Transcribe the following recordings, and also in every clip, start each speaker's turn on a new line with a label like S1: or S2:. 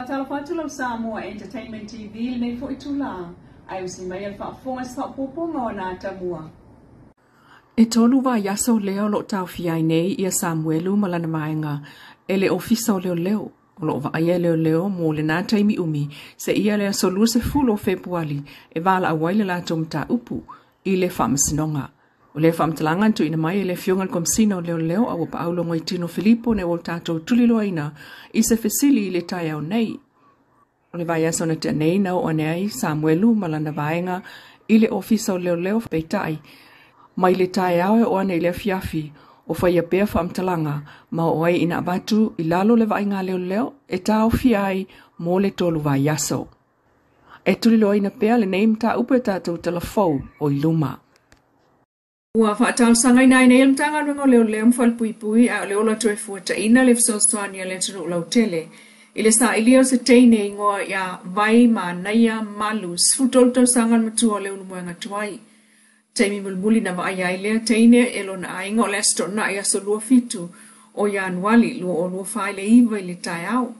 S1: Talafatu Samoa Entertainment TV nei foi tula. Ai usi mai al whaafonga sa poponga o nā tamua.
S2: E tolu wa yaso leo lo tau fiai nei ia Samuelu malana maenga. Ele ofisa o leo. Lo va ia leo mo le nā taimi umi. Se ia lea solua se fulo februari. E wala awaile la tomta upu. I le whamasinonga. O le whamtalangan tu ina mai le fiongan komsina o leo a wapa aulo ngoi Tino Filippo ne o tatou Tuli loaina i se fesili i le tai au nei. O le vai aso na te nei na o anei Samuelu malana vaenga i le ofisa o leo peitai. Mai le tai au o anei le fiafi o whaia pēr whamtalanga ma o ai ina abatu i lalo le vaenga leo e tau fiai mo le tolu vai aso. E Tuli loaina pēr le neim ta upe tatou telefou o i luma.
S1: Ua whaatal sangai nai nei mtanga rungo leo mfalpui a leo la toe fuata ina le fsostwani a le tunu lau tele. Ile sa ilio se teine ingoa ya vai ma naia malu sfutolto sangan matua leo lumuanga tuai. Taimi mulmuli na vaaya ilea teine elo na aingo lesto na ia so lua fitu o ya anuali lua o lua faile iwa ili tai au.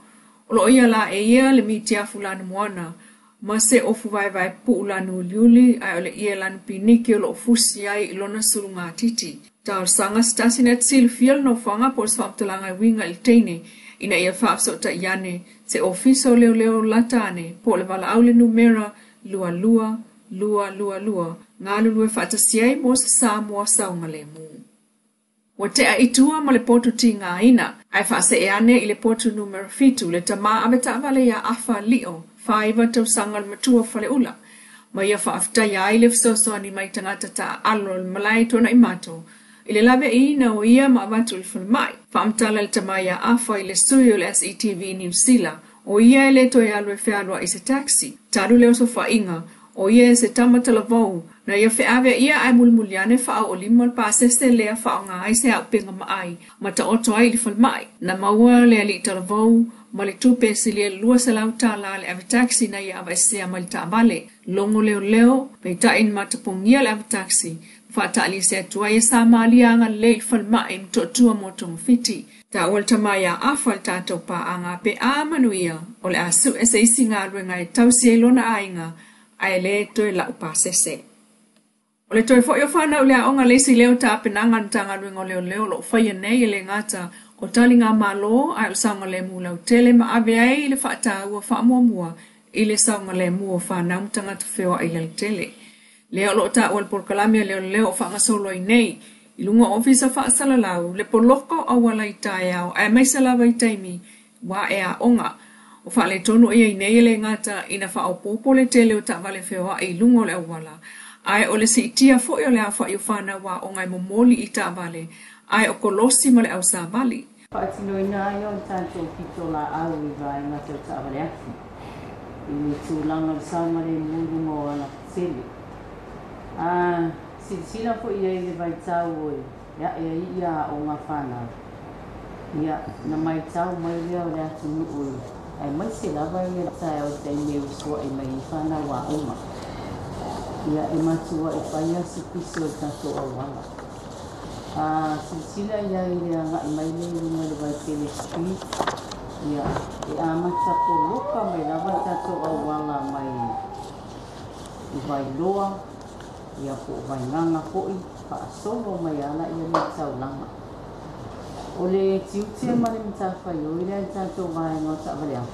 S1: Olo ia la e ia le mitia fulana moana. Ma se ofu vai pu'ulanu liuli ai ole ia lanu piniki o lo ofusi ai ilona sulunga titi. Tau sanga stasinet sil fiel no fanga por swaptalanga winga il teine ina ia whaafsota iane se ofiso leo latane po le wala aule numera lua ngā lulue whaatasiai mo se Samoa saunga le mu. Wa te a itua ma le potu ti ngā ina ai whaase e ane i le potu numero fitu le tama abeta vale ya afa lio whaiva tau sangal matua whale ula. Ma ia whaafta ia i le fsoso ni mai tangata ta alo malai tona i mato. I le lawe i na o ia ma avatu le whale mai. Whaamtala le tama ia afa i le sui o le SETV New Zealand. O ia le to e alwe whialua i se taxi. Taru leo so whainga. O ia se tamatala vau. Na ia whiawe ia ai mulmuliane wha o limal pa seste lea wha o ngā ai se au penga maai. Ma ta oto ai li whale mai. Na maua lea li tala vau. Ma le tupe si lia lua se lau tala le ave taxi na ia ava sea ma le ta vale. Longo leo, pe ta in matapungia le ave taxi. Whata ali se atua ia sa maalianga le whale mai mtotua motongo fiti. Ta wal tamaya afal tato pa anga pe amanuia. O le asu ese isi ngā ruenga e tausi e lona ainga. Ai le toi lau pa sese. O le toi fo yo whanau lea onga leisi leo ta penanga ntanga ruenga leo lo whaia nei le ngata. O tali ngā malo ai o saunga le mu lau tele ma ave ai i le whaata ua whaamua i le saunga le mu o whanau mtanga tu whio ai le tele. Leo lo ta ua le porkalamia leo whaangasolo i nei. I lunga ofisa whaasala lau le poloko au wala i tae au ai maisa lawa i taimi wa e a onga. O wha le tonu ia i nei le ngata ina wha au popo le tele o ta wale whio ai lunga o le au wala. Ai o le si itia fo i o le a wha i whana wa o ngai momoli i ta wale. Ai o kolosi ma le au sa vali.
S3: Whaatino ina ai o tātou pito la au i vai ngā tau tāwale aki. I ni tūlanga le saumare mūru mō ala sili. Sila fo ia i le vai tau oi. Ia ia o ngā whānau. Ia na mai tau mai leo le atu nu oi. Ai mai se lava i le tai o te meu sua i mai i whānau wa oma. Ia e matua e whaia si pisi o tātou au wala. Sila ia i rea ngā i mai le runga le vai tele street. Ia e amata ko loka mai lava tātou au wala mai i vai loa. Ia po vai nganga hoi pa asolo mai ala ia le tau langa. O le tiutia mare mtawhai o i rea tātou vai ngā tāwale au.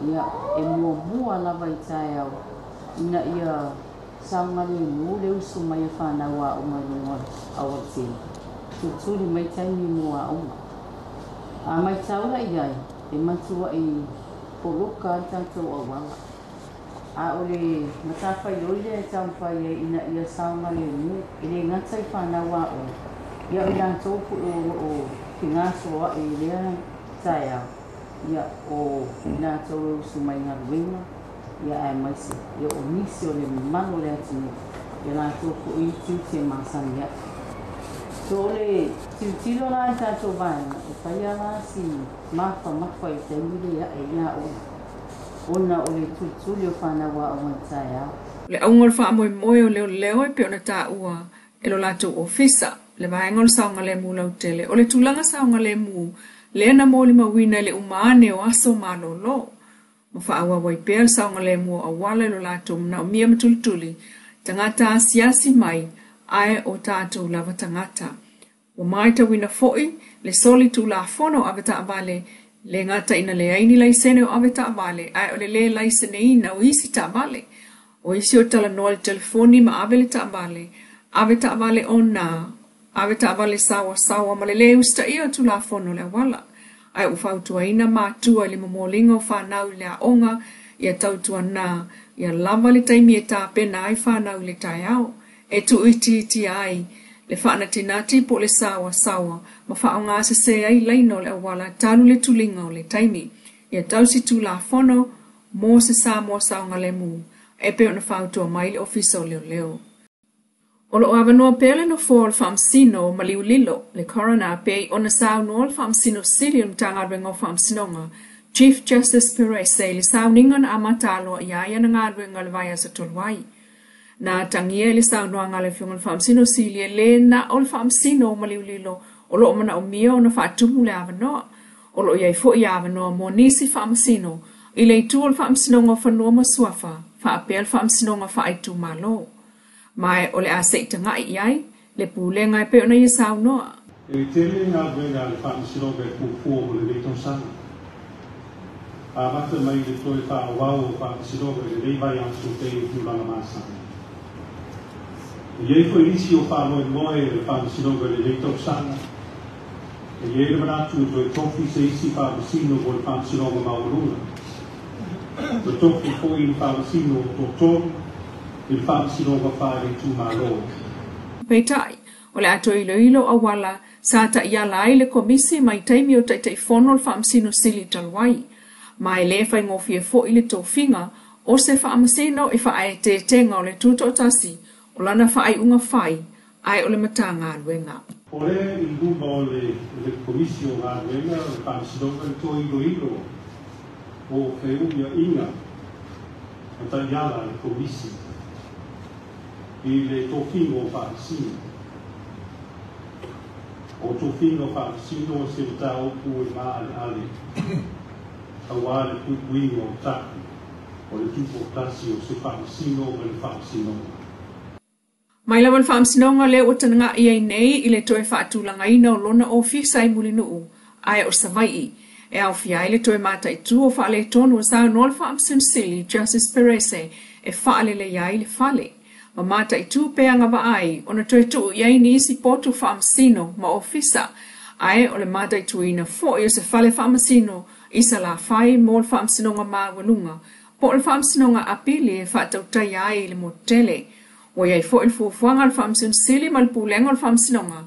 S3: Ia e mua lava i tae au. Ina ia saungare mu le usu mai e whanau a uma runga awa tēne. Tuturi mai taimi mua uma. A mai taura iai, e matua i poloka tātou a wala. A ole matawhai oile e tauwhai e ina ia saungare mu, e le ngatai whanau a o. Ia o ilang tōpu o ki ngāso a e lea tae au. Ia o ina tau usu mai ngā ruenga. Ia e maisi, ia o nisi o le mano le atini, ia la tōku i tiuti e masani atu. So le tiutilo la e tātou vaenga, e whaia la si mafa i te mire ia e ia ona o le tutuli o whanawa o mantai au.
S1: Le aunga wha moe o leo e peona tā ua e lo lātou ofisa, le vaenga o saunga le mu lau tele, o le tūlanga saunga le mu, le na mōli mawina le umane o aso malolo. Mawhaawa waipea saunga le mua awala lo lato mna o mia matulituli, tangata asiasi mai, ai o tātou lava tangata. Wa maita wina foi, le soli tu la fono aveta avale, le ngata ina le aini lai sene o aveta avale, ai o le lai sene ina o isi ta avale. O isi o tala noa le telefoni ma avele ta avale o na, aveta avale sawa ma le usta ia tu la fono le wala. Ai ufautua ina mātua li mamolinga o whanau le aonga, ia tautua nā, ia lava le taimi e tā pena ai whanau le tai au, e tu iti ai, le whaana tinati po le sawa, ma whaonga se ai leino le awala talu le tulinga o le taimi, ia tausi tu la fono, mō se Samoa saonga le mu, e peo na whautua mai le ofisa o leo. Olo o avanoa pele no fō whamsino ma liulilo, le corona pei o na sao no whamsino silium tanga rengo whamsinonga, Chief Justice Perez le sao ninga na amatalo iaia na ngadwenga le vaya sa tolwai. Na tangia le sao noa ngale fiunga whamsino silia le na o whamsino ma liulilo, olo o mana o mia o na whaatumu le avanoa. Olo iai fo i avanoa mo nisi whamsino, i le tu o whamsinonga whanua ma suafa, whaapel whamsinonga whaaitu malo. Mai ole a seita ngai iai, le pulenga e peo na ia sao noa.
S4: E tele ngā wenga le whaamisiroga e kūkua o le leitong sana. A mata mai le toi whaawau o whaamisiroga le leivai amsu te i tūlanga māsana. Iei fo isi o whaaloe moe le whaamisiroga le leitong sana. E iei le manatu o tofi se isi whaamasino o le whaamisiroga maurunga. O tofi fo i le whaamasino o tōtoro. Il whaamisiroga whaare tū mālo.
S1: Peitai, o le ato ilo awala, sa ta ia lai le komisi mai taimi o taitai whono le whaamsino sili talwai. Mai le whai ngofie fo i le tōwhinga, o se whaamasino i whae te tenga o le tūto tasi, o lana whae unga whai, ai o le mata ngā ruenga.
S4: O le i luma o le komisi o ngā ruenga, o le whaamisiroga le tō ilo, o wheunia inga, o ta iala le komisi. I le tōwhinga o whaasino. O tōwhinga o whaasino se o tā opu e maa ale. A wā le kuikuinga o taku. O le tupo tasi o se whaasino o le whaasino.
S1: Mai lawa le whaamsinonga le o tananga iai nei i le toe whaatulanga ina o lona o fisai mulinuu. Ai o Savea. E au fiai le toe mata i tu o whaale tonu o sao no le whaamsin sili Justice Perez e whaale le iai le whale. Ma mata i tū peanga wa ai, o na toi tuu iai ni isi potu whaamsino ma ofisa, ai o le mata i tuina fo i o se whale whaamsino isa la whai mo le whaamsinonga maa walunga, po le whaamsinonga apili e whaatautai ai le motele, o iai fo il fuafuanga le whaamsin sili ma le pulenga le whaamsinonga,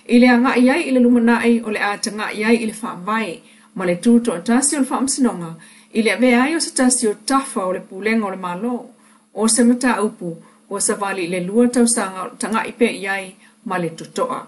S1: i le anga iai i le lumanai o le atanga iai i le whaamvai, ma le tūto tasi o le whaamsinonga, i le ave ai o se tasi o tafa o le pulenga o le malo, o se mata upu, o sa vali le lua tausanga tanga ipe iai ma le tutoa.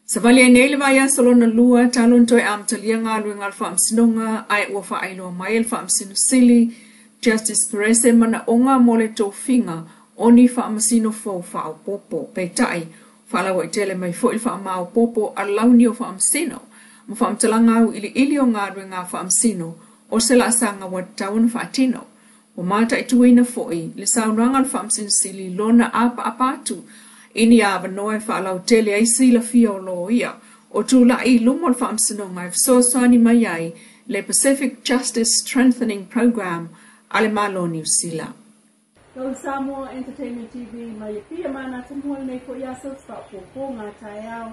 S1: Sa vali e neile vai asalona lua talon toi amtalia ngā luenga al whaamsinonga ai ua whaailoa mai al whaamsino sili, Justice Perez mana onga mo le tōwhinga o ni whaamasino fōu whao popo. Peitai, whaalawa i tele mai fo il whaamao popo a launi o whaamsino, ma whaamtalanga au ili o ngā luenga whaamsino o se la sanga wa tauna whaatino. O mata i tuina foi, le saunanga le whaamsin sili lona apatu, ini a wanoa e whaalau tele ai sila fia o lo ia, o tūla i lumo le whaamsinonga e fsosani mai ai le Pacific Justice Strengthening Program a le malo New Zealand.
S5: Tau Samoa Entertainment TV mai pia mana tumual nei ko ia sa stop po ngā tai au.